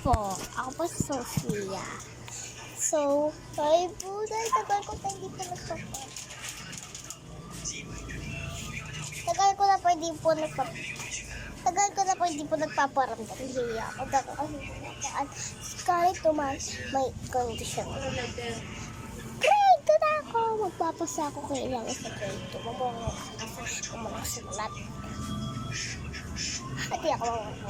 po. Ako po si Sofia. So, ay po, dahil tagal ko na hindi po nagpaparam. Tagal ko na po hindi po nagpaparamdam. Hindi ako. Kahit tumas, may condition. Grade 2 na ako. Magpapasa ako kailangan sa grade 2. Mamunang simulat. Hindi ako mamunang.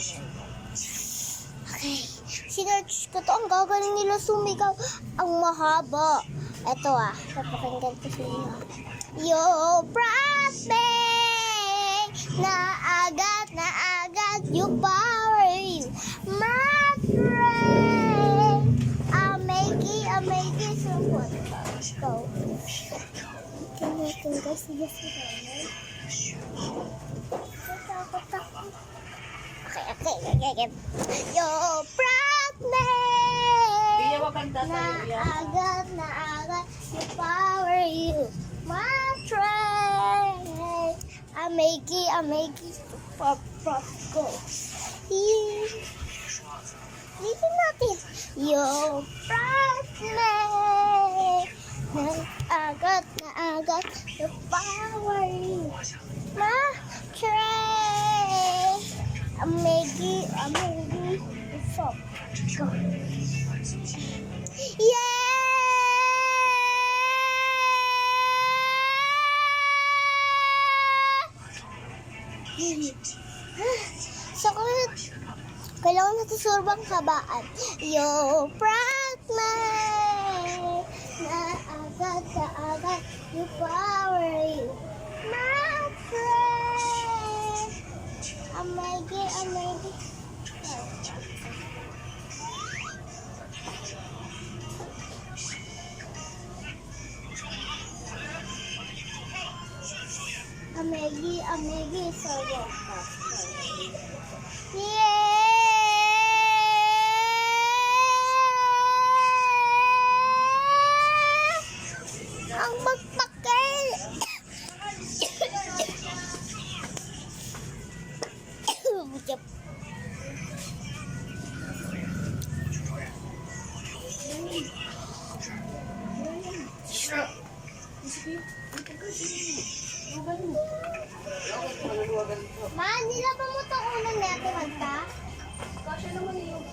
Okay. Sinerch ko to. Ang gagaling nila sumigaw. Ang mahaba. Ito napakinggan ko sila. Yo, prospect! Na agad, you power you. My friend. Amazing, so what? Let's go. Tingnan guys, sila sila. Okay. Yo, prospect! Na agad, you power you. My train. Amazing, pop, go. Listen natin. Yo, prospect. Na agad, you power you. My train. Amazing, pop, go. Yeah! So, kailangan natin surbang habaan. Yo, Frogman! Na agad, you power you. My friend! Amazing. Amazing, so ang magpakil. Ma, nilaba mo ito unang natin magta? Kasi naman yun.